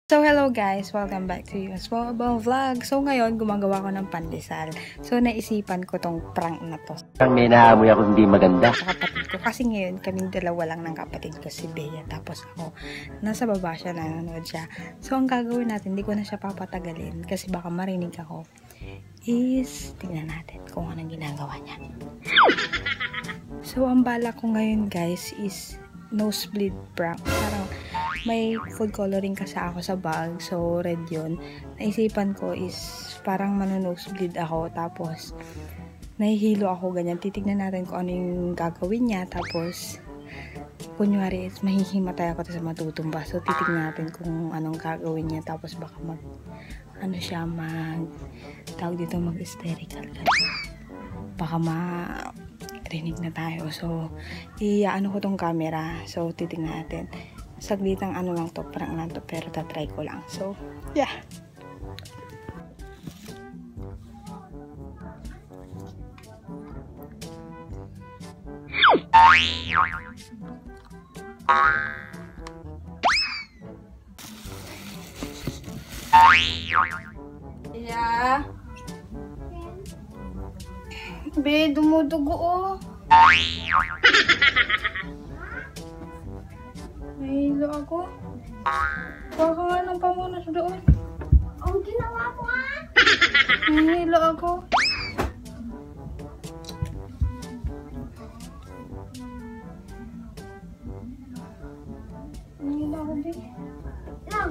So, hello guys! Welcome back to US Mobile Vlog. So, ngayon, gumagawa ko ng pandesal. So, naisipan ko tong prank na to. May naamoy ako hindi maganda. Sa kapatid ko. Kasi ngayon, kaming dalawa lang ng kapatid ko, si Bea. Tapos ako, nasa baba siya, nanonood siya. So, ang gagawin natin, hindi ko na siya papatagalin. Kasi baka marinig ako. Is, tingnan natin kung anong ginagawa niya. So, ang bala ko ngayon guys is nosebleed prank. Parang may food coloring kasi ako sa bag, so red yun. Naisipan ko is parang mano-nosebleed ako, tapos nahihilo ako ganyan. Titignan natin kung ano yung gagawin niya, tapos kunyari is mahihimatay ako sa matutumba, so titignan natin kung anong gagawin niya, tapos baka ano siya, tawag dito, mag-hysterical ka. Baka rinig na tayo. So, ano ko tong camera. So, titignan natin. Saglitang ano lang to, prank lang to, pero tatry ko lang. So, yeah. Yeah. Be, dumudugo oh. Nahilo ako. Baka nga ng pamunas doon. Ang ginawa ko ah! Nahilo ako. Nahilo ako, be. Lang!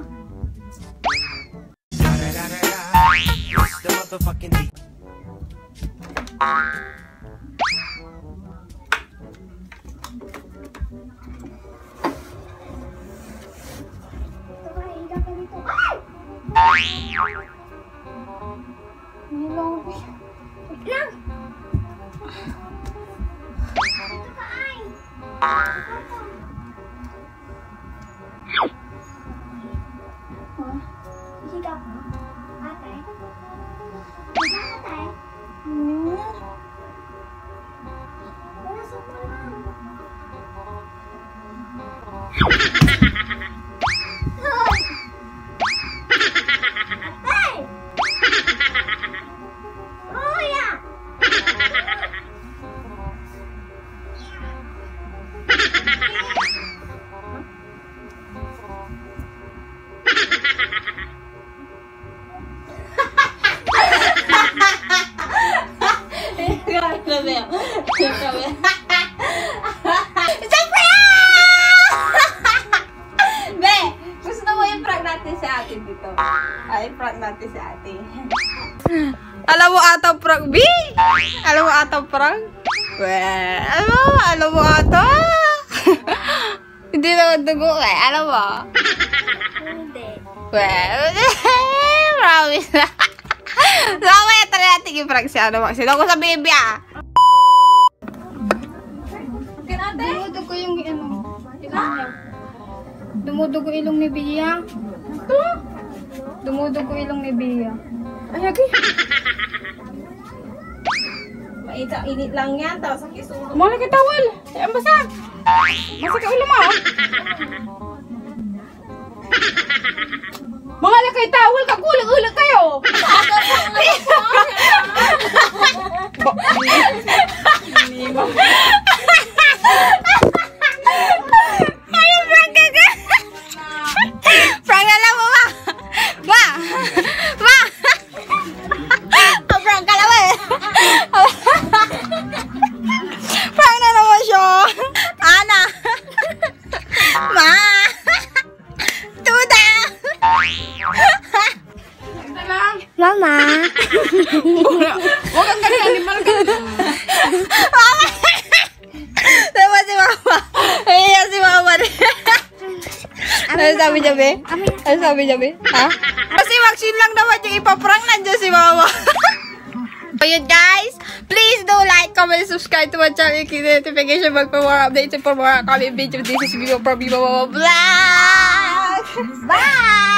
Be, gusto mo yung prank natin si ate dito? Ay, prank natin si ate. Alam mo ata prank, B? Alam mo ata prank? Well, alam mo ata? Hindi naman dugo eh, alam mo? Hindi. Well, promise na. So, mamaya tala natin yung prank si ano, Maxine. Ako sa baby ah. Dumudugo yung dumudugo ilong ni Bea. Dumudugo ilong ni Bea. Ay, okay. Init lang yan, tapos ang kisulo. Mga nagkatawal. Ang basa. Basa ka ulo mo. Mga nagkatawal, kagulang-ulang kayo. Ayun, prank ka ka. Prank na lang mo, ma. Ma. Ma. Prank ka lang, eh. Prank na naman siya. Ana. Ma. Tuda. Mama! Huwag kang ganyan, animal ka. Mama! Diba si Mama? Iya si Mama. Ano sabi niya, be? Ano sabi niya, be? Ha? Kasi Maxine lang naman yung ipaprank, nandiyan si Mama. So yun guys, please do like, comment, subscribe to my channel, click the notification bell for more updates and for more coming videos. This is Vivo from Vivo Vlog. Bye!